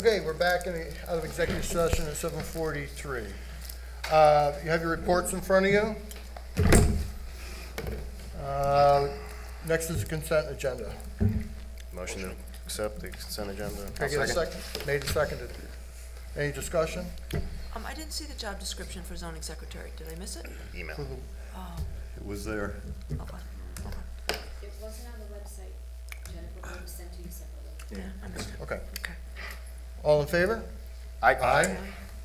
Okay, we're back out of executive session at 7:43. You have your reports in front of you. Next is the consent agenda. Motion to accept the consent agenda. Can I get a second? Made and seconded. Any discussion? I didn't see the job description for zoning secretary. Did I miss it? Email. Oh, It was there. okay. It wasn't on the website. Jennifer would sent to you separately. Yeah, understood. Okay. Okay. All in favor? Aye.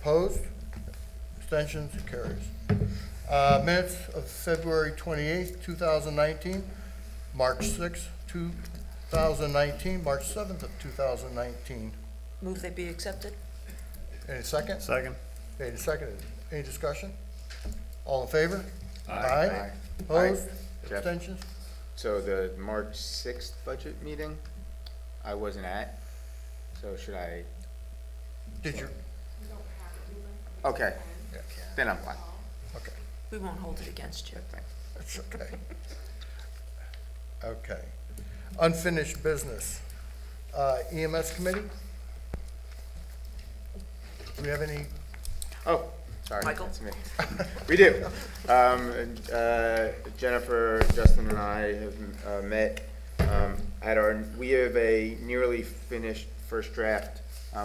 Opposed? Abstentions? It carries. Minutes of February 28th, 2019, March 6th, 2019, March 7th of 2019. Move they be accepted? Any second? Second. Made and seconded. Any discussion? All in favor? Aye. Opposed? Jeff. Abstentions? So the March 6th budget meeting, I wasn't at, so should I? Did you? Okay, then I'm fine. Okay. We won't hold it against you. That's okay. Okay. Unfinished business. EMS committee? Do we have any? Oh, sorry. Michael? That's me. We do. Jennifer, Justin, and I have met at we have a nearly finished first draft.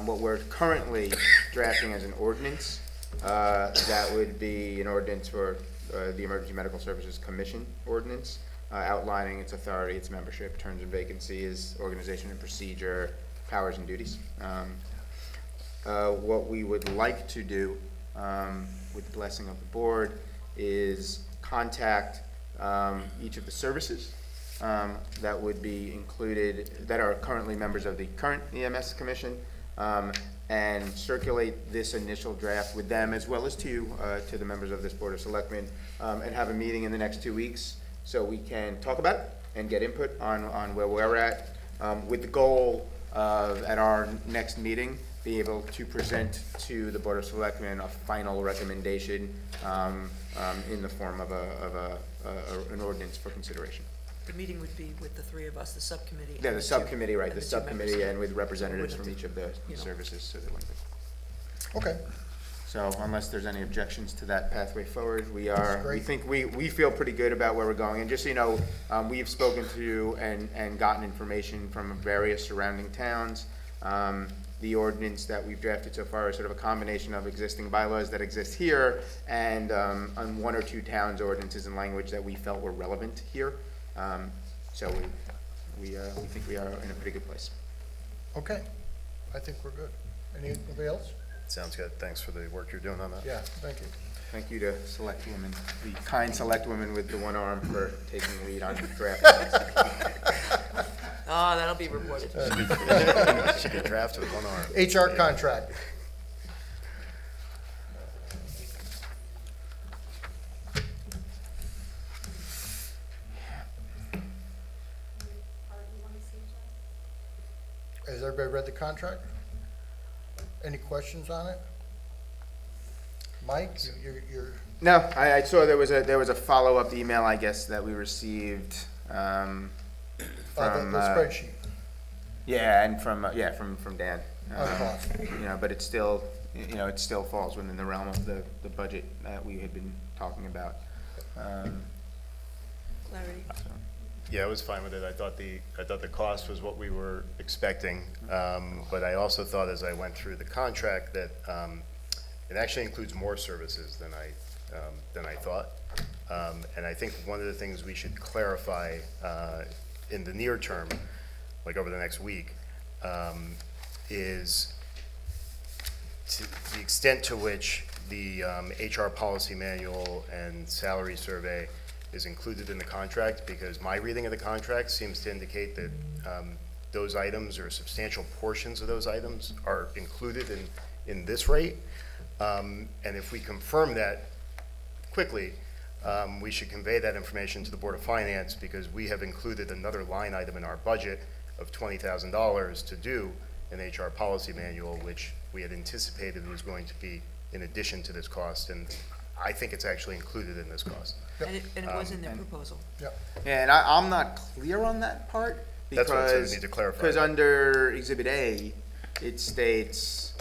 What we're currently drafting as an ordinance, that would be an ordinance for the Emergency Medical Services Commission ordinance, outlining its authority, its membership, terms and vacancies, organization and procedure, powers and duties. What we would like to do, with the blessing of the board, is contact each of the services that would be included, that are currently members of the current EMS Commission, and circulate this initial draft with them as well as to you, to the members of this Board of Selectmen, and have a meeting in the next 2 weeks so we can talk about it and get input on where we're at, with the goal of, at our next meeting, be able to present to the Board of Selectmen a final recommendation in the form of an ordinance for consideration. The meeting would be with the three of us, the subcommittee. Yeah, the subcommittee, right, and the two subcommittee, members. and with representatives from each of the You know. services. So, that Okay. so unless there's any objections to that pathway forward, we great. think we feel pretty good about where we're going. And just so you know, we've spoken to and gotten information from various surrounding towns. The ordinance that we've drafted so far is sort of a combination of existing bylaws that exist here and on 1 or 2 towns' ordinances and language that we felt were relevant here. So we think we are in a pretty good place. Okay. I think we're good. Anybody else? Sounds good. Thanks for the work you're doing on that. Yeah, thank you. Thank you to select women, the kind select women with the one arm, for taking lead on draft. Oh, that'll be reported. Should get drafted with one arm. HR contract. Has everybody read the contract? Any questions on it? Mike, you're No, I saw there was a follow-up email, I guess, that we received from the spreadsheet. Yeah, and from Dan. On cost. You know, but it's still, you know, it still falls within the realm of the budget that we had been talking about. Clarity. Yeah, I was fine with it. I thought the cost was what we were expecting, but I also thought as I went through the contract that it actually includes more services than I thought. And I think one of the things we should clarify in the near term, like over the next week, is to the extent to which the HR policy manual and salary survey is included in the contract, because my reading of the contract seems to indicate that those items, or substantial portions of those items, are included in this rate. And if we confirm that quickly, we should convey that information to the Board of Finance, because we have included another line item in our budget of $20,000 to do an HR policy manual, which we had anticipated was going to be in addition to this cost, and I think it's actually included in this cost. Yep. And it was in their proposal. Yep. And I'm not clear on that part, because That's what I said, we need to clarify. Because under Exhibit A, it states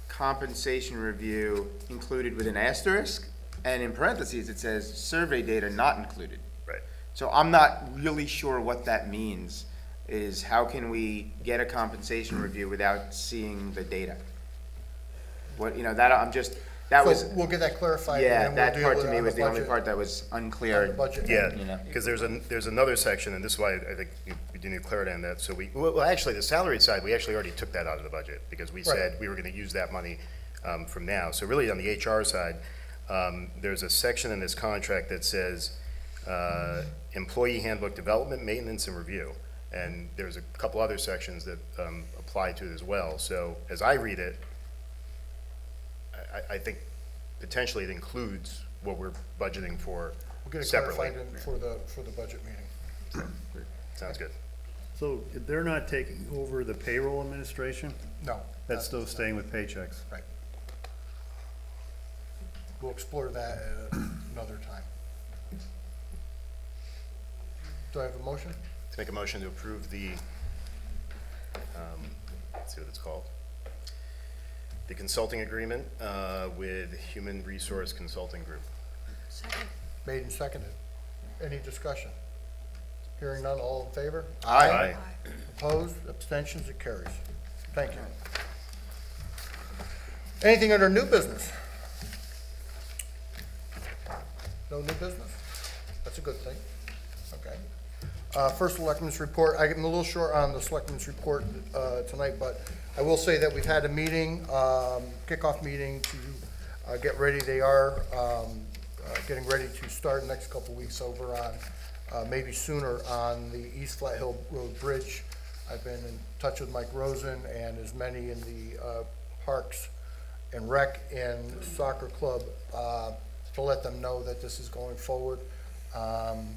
compensation review included with an asterisk, and in parentheses, it says survey data not included. Right. So I'm not really sure what that means, is how can we get a compensation review without seeing the data? What, you know, that, I'm just, that was, So we'll get that clarified. yeah, and then that we'll part deal to with it me on was the only budget- part that was on the unclear. budget. Yeah, You know. because there's another section, and this is why I think we do need clarity on that. So well, actually, the salary side, we actually already took that out of the budget, because we said we were gonna use that money from now. So really, on the HR side, there's a section in this contract that says, employee handbook development, maintenance, and review. And there's a couple other sections that apply to it as well. So as I read it, I think potentially it includes what we're budgeting for We'll get it separately. clarified for the budget meeting. Sounds good. So if they're not taking over the payroll administration, No. that's still staying with paychecks? Right. We'll explore that at another time. Do I have a motion? To make a motion to approve the, let's see what it's called. The consulting agreement with Human Resource Consulting Group. Second. Made and seconded. Any discussion? Hearing none, all in favor? Aye. Opposed, abstentions, it carries. Thank you. Anything under new business? No new business? That's a good thing. Okay. First selectmen's report, I'm a little short on the selectmen's report tonight, but I will say that we've had a meeting, kickoff meeting to get ready. They are getting ready to start next couple weeks over on, maybe sooner, on the East Flat Hill Road Bridge. I've been in touch with Mike Rosen and as many in the Parks and Rec and Soccer Club to let them know that this is going forward. And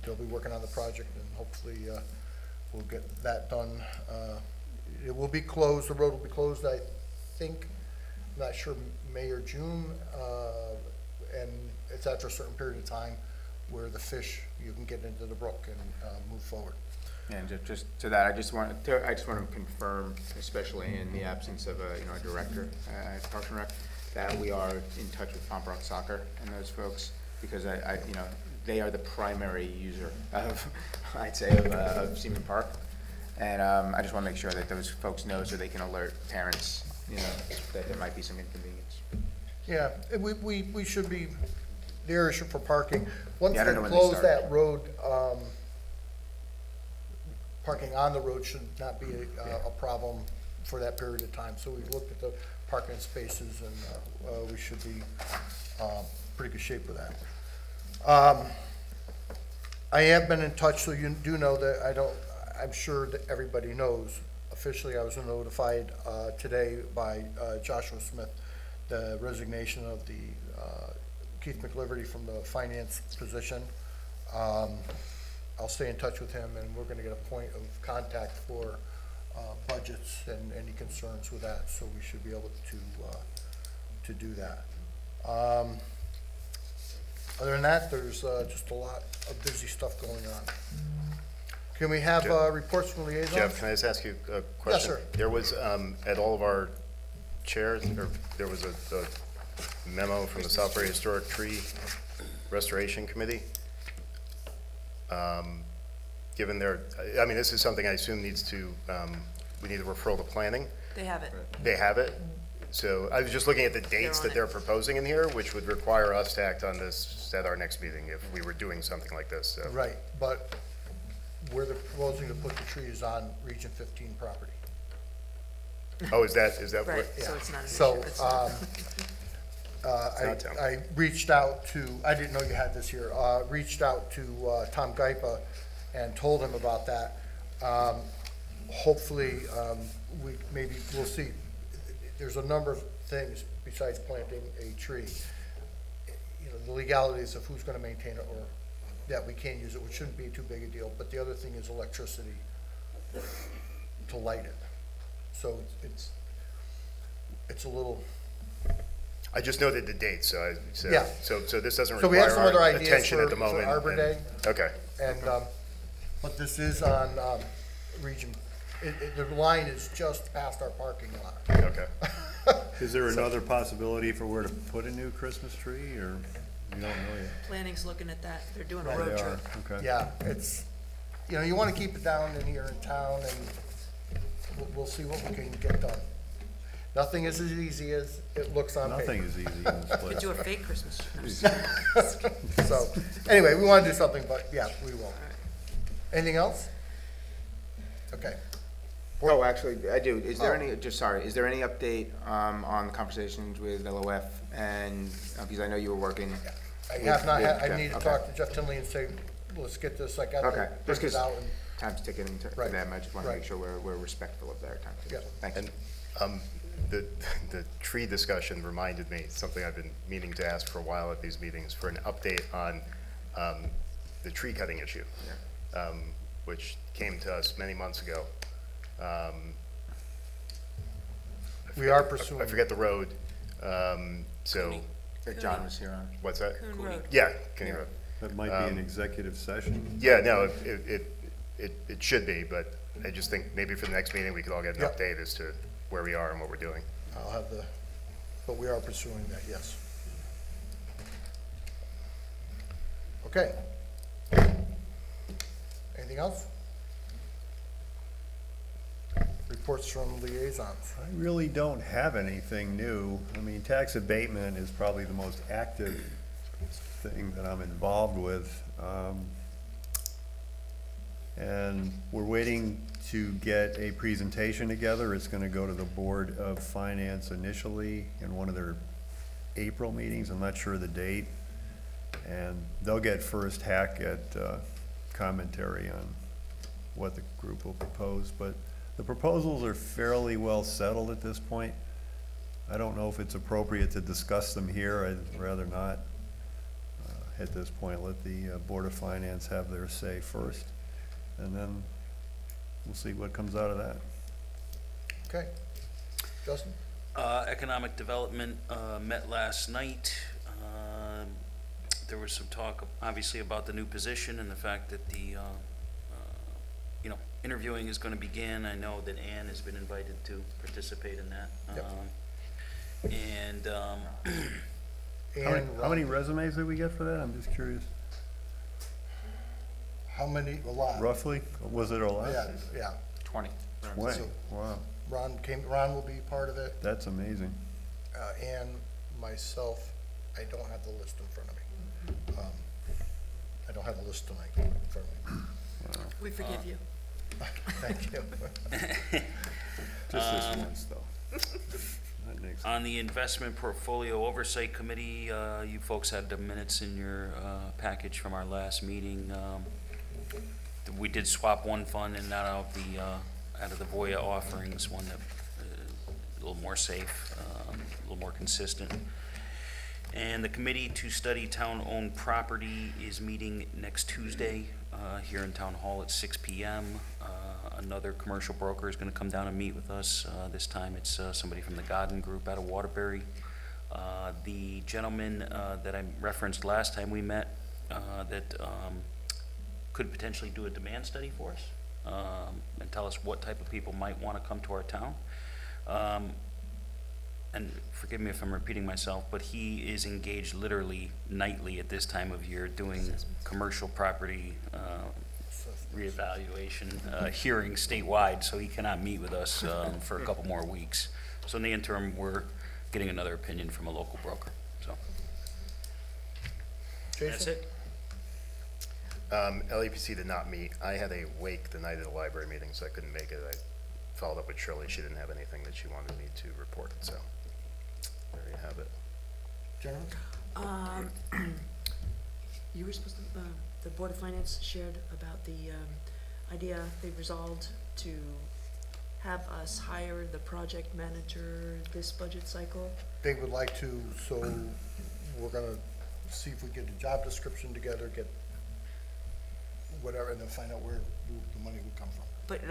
they'll be working on the project, and hopefully we'll get that done. It will be closed, the road will be closed, I think, I'm not sure, May or June, and it's after a certain period of time where the fish, you can get into the brook and move forward. And just to that, I just want to confirm, especially in the absence of a director at Parks and Rec, that we are in touch with Pompey Soccer and those folks, because I they are the primary user of, I'd say, of Seaman Park. And I just want to make sure that those folks know so they can alert parents, that there might be some inconvenience. Yeah, we should be, the area for parking, once Yeah, I they don't know when they close start. that road, parking on the road should not be a problem for that period of time. So we've looked at the parking spaces, and we should be pretty good shape with that. I have been in touch, so you do know that I'm sure that everybody knows, officially I was notified today by Joshua Smith, the resignation of the Keith McLiverty from the finance position. I'll stay in touch with him, and we're gonna get a point of contact for budgets and any concerns with that, so we should be able to do that. Other than that, there's just a lot of busy stuff going on. Can we have reports from liaisons? Jeff, can I just ask you a question? sir. There was, at all of our chairs, or there was a memo from the Southbury Historic Tree Restoration Committee. Given their, I mean, this is something I assume needs to, we need a referral to planning. They have it. They have it. So I was just looking at the dates on that it. they're proposing in here, which would require us to act on this at our next meeting if we were doing something like this, so. Right, but where they're proposing to put the trees on Region 15 property. Oh, is that Right, what? so it's not an issue. So, It's not. not town. I reached out to, I didn't know you had this here, reached out to Tom Gaipa and told him about that. Hopefully, we'll see. There's a number of things besides planting a tree. The legalities of who's gonna maintain it, or that we can use it, which shouldn't be too big a deal, but the other thing is electricity to light it. So it's a little, I just noted the date, so Yeah. so this doesn't so we have some require other our ideas attention at the for moment. Arbor and- Day. Okay, And, but this is on, Region The line is just past our parking lot. Okay. Is there another possibility for where to put a new Christmas tree, or you don't know yet? Planning's looking at that. They're doing a Right, road They trip. are, okay. Yeah, it's, you know, you want to keep it down in here in town, and we'll see what we can get done. Nothing is as easy as it looks on paper. Nothing is easy in this Could place. do a fake Christmas tree. So, anyway, we want to do something, but yeah, we will. Anything else? Okay. Oh, actually, I do. Is there Oh. any, just sorry, is there any update on the conversations with LOF? And, because I know you were working. I have not had, I Jeff, need to okay. talk to Jeff Tinley and say, let's get this, I got to Okay, print just it because out and, time's ticking into Right, them, I just want to make right. sure we're respectful of their time. too. Yeah. Thanks. And the tree discussion reminded me, something I've been meaning to ask for a while at these meetings, for an update on the tree cutting issue, which came to us many months ago. we are pursuing. I forget the road, so, That John was here on. what's that? Coon Road. Yeah, Cooney Road. That might be an executive session. Yeah, no, it should be, but I just think maybe for the next meeting, we could all get an Yep. update as to where we are and what we're doing. I'll have the, but we are pursuing that, yes. Okay. Anything else? Reports from liaisons. I really don't have anything new. I mean, tax abatement is probably the most active thing that I'm involved with. And we're waiting to get a presentation together. It's gonna go to the Board of Finance initially in one of their April meetings. I'm not sure of the date. And they'll get first hack at commentary on what the group will propose. But the proposals are fairly well settled at this point. I don't know if it's appropriate to discuss them here. I'd rather not, at this point, let the Board of Finance have their say first. And then we'll see what comes out of that. Okay. Justin? Economic Development met last night. There was some talk, obviously, about the new position and the fact that the, interviewing is going to begin. I know that Ann has been invited to participate in that. Yep. And And How many resumes did we get for that? I'm just curious. How many? A lot. Roughly? Was it a lot? Yeah. 20. 20. Wow, Ron will be part of it, that's amazing. and myself, I don't have the list in front of me. I don't have the list tonight in front of me. We forgive you. Thank you. Just this once, though. Not next. on the Investment Portfolio Oversight Committee, you folks had the minutes in your package from our last meeting. We did swap one fund and not out of the Voya offerings, one that a little more safe, a little more consistent. And the committee to study town-owned property is meeting next Tuesday here in Town Hall at 6 p.m. Another commercial broker is going to come down and meet with us. This time it's somebody from the Godden Group out of Waterbury. The gentleman that I referenced last time we met that could potentially do a demand study for us and tell us what type of people might want to come to our town. And forgive me if I'm repeating myself, but he is engaged literally nightly at this time of year doing commercial property reevaluation hearings statewide, so he cannot meet with us for a couple more weeks. So in the interim, we're getting another opinion from a local broker, so. That's Jason? it. LEPC did not meet. I had a wake the night of the library meeting, so I couldn't make it. I followed up with Shirley. She didn't have anything that she wanted me to report, so there you have it. Jennifer? You were supposed to, the Board of Finance shared about the idea they've resolved to have us hire the project manager this budget cycle. They would like to, so we're gonna see if we get a job description together, get whatever, and then find out where the money would come from. But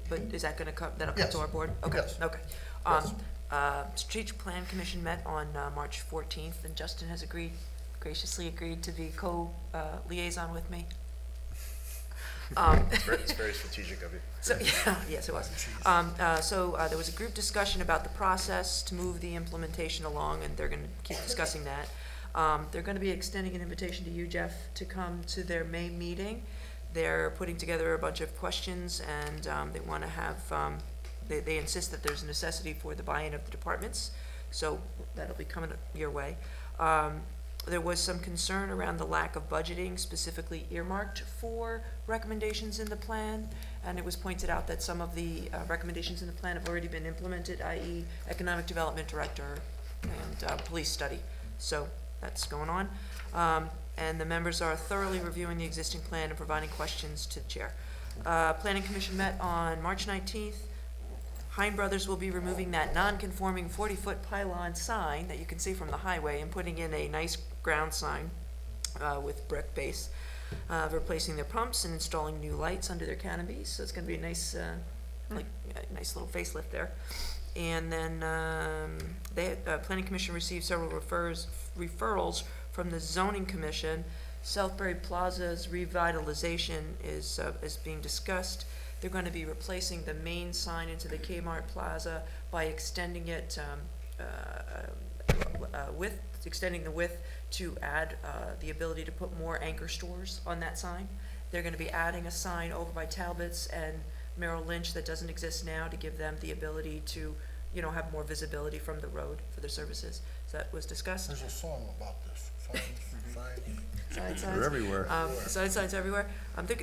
but is that gonna come, that'll come Yes. to our board? Okay, Yes. okay. Yes. Strategic Plan Commission met on March 14th, and Justin has graciously agreed to be liaison with me. It's very strategic of you. So, yeah, yes, it was. There was a group discussion about the process to move the implementation along, and they're gonna keep discussing that. They're gonna be extending an invitation to you, Jeff, to come to their May meeting. They're putting together a bunch of questions, and they wanna have, they insist that there's a necessity for the buy-in of the departments, so that'll be coming your way. There was some concern around the lack of budgeting specifically earmarked for recommendations in the plan, and it was pointed out that some of the recommendations in the plan have already been implemented, i.e. economic development director and police study. So that's going on. And the members are thoroughly reviewing the existing plan and providing questions to the chair. Planning Commission met on March 19th. Hein Brothers will be removing that non-conforming 40-foot pylon sign that you can see from the highway and putting in a nice ground sign with brick base, replacing their pumps and installing new lights under their canopies. So it's going to be a nice, nice little facelift there. And then Planning Commission received several referrals from the Zoning Commission. Southbury Plaza's revitalization is being discussed. They're going to be replacing the main sign into the Kmart Plaza by extending it extending the width to add the ability to put more anchor stores on that sign. They're going to be adding a sign over by Talbot's and Merrill Lynch that doesn't exist now to give them the ability to, have more visibility from the road for their services. So that was discussed. There's a song about this. Signs. They're everywhere. Signs everywhere.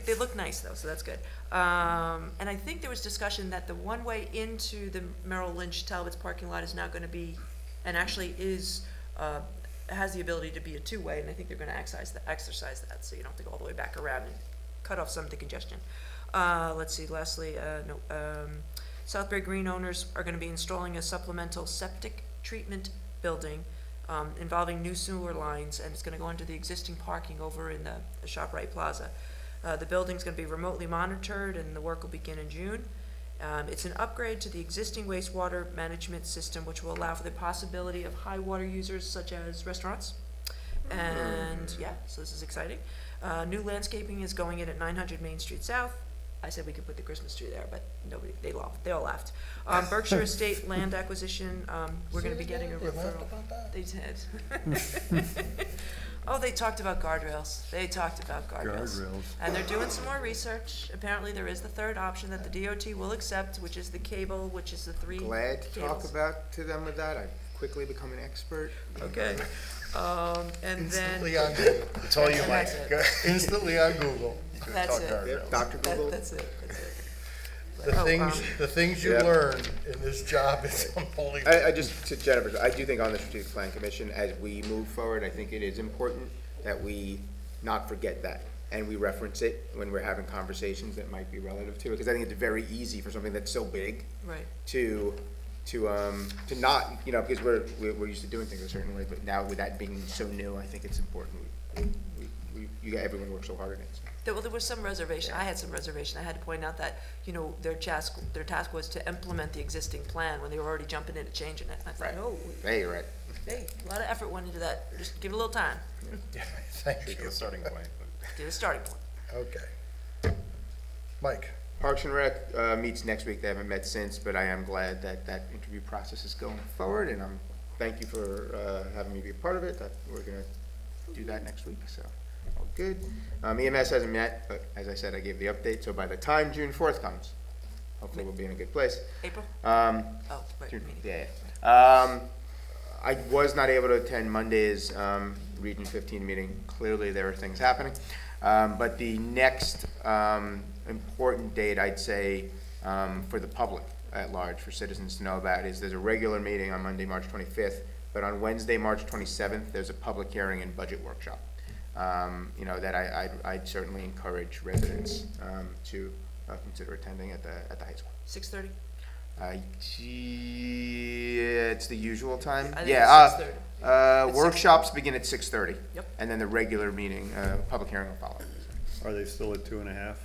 They look nice though, so that's good. And I think there was discussion that the one way into the Merrill Lynch Talbot's parking lot is now going to be, and actually is, has the ability to be a two-way, and I think they're going to exercise that, so you don't have to go all the way back around and cut off some of the congestion. Let's see. Lastly, Southbury Green owners are going to be installing a supplemental septic treatment building involving new sewer lines, and it's going to go into the existing parking over in the ShopRite Plaza. The building's going to be remotely monitored, and the work will begin in June. It's an upgrade to the existing wastewater management system, which will allow for the possibility of high water users such as restaurants. And yeah, so this is exciting. New landscaping is going in at 900 Main Street South. I said we could put the Christmas tree there, but nobody, they all laughed. Berkshire Estate land acquisition, we're gonna be getting a referral. They did. Oh, they talked about guardrails. Guardrails. And they're doing some more research. Apparently there is the third option that the DOT will accept, which is the cable, which is the three Glad to talk cables. about to them with that. I've quickly become an expert. Okay. And Instantly then, on Google. It's all you, And Mike. that's it. Go- Instantly on Google. that's talk it. guardrails. Yep, Dr. Google. That's it. The things you Yep. learn in this job is unbelievable. I just, to Jennifer, I do think on the Strategic Plan Commission, as we move forward, I think it is important that we not forget that, and we reference it when we're having conversations that might be relative to it, because I think it's very easy for something that's so big Right. to not, because we're used to doing things a certain way, but now with that being so new, I think it's important. Everyone works so hard on it. So. Well, there was some reservation. I had some reservation. I had to point out that, their task was to implement the existing plan when they were already jumping in and changing it. I thought, Right. oh, Hey, you're right. hey, a lot of effort went into that. Just give it a little time. Thank It's you. a starting point. Get a starting point. Okay. Mike, Parks and Rec meets next week. They haven't met since, but I am glad that that interview process is going forward, and thank you for having me be a part of it. We're gonna do that next week, so all good. EMS hasn't met, but as I said, I gave the update, so by the time June 4th comes, hopefully we'll be in a good place. April? Um, Oh, right, June, meeting. yeah. I was not able to attend Monday's Region 15 meeting. Clearly, there are things happening. But the next important date, I'd say, for the public at large, for citizens to know about, is there's a regular meeting on Monday, March 25th, but on Wednesday, March 27th, there's a public hearing and budget workshop. That I'd certainly encourage residents to consider attending at the high school. 6:30? It's the usual time. I think Yeah, it's 6:30. It's workshops begin at 6:30. Yep. And then the regular meeting, public hearing will follow. Are they still at 2.5?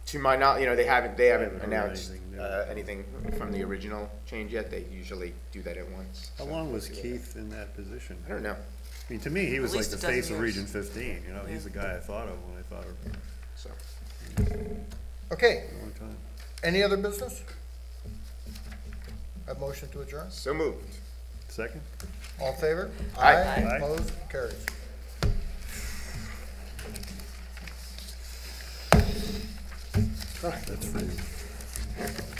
To my knowledge, they haven't Haven't heard announced anything new. anything from the original change yet. They usually do that at once. How so long was we'll see what Keith in that position? I don't know. I mean, to me, he was like least the a dozen face of years. Region 15, he's the guy I thought of when I thought of, So, Okay, Long time. any other business? A motion to adjourn? So moved. Second? All in favor? Aye. Aye. Opposed? Carries. That's for you.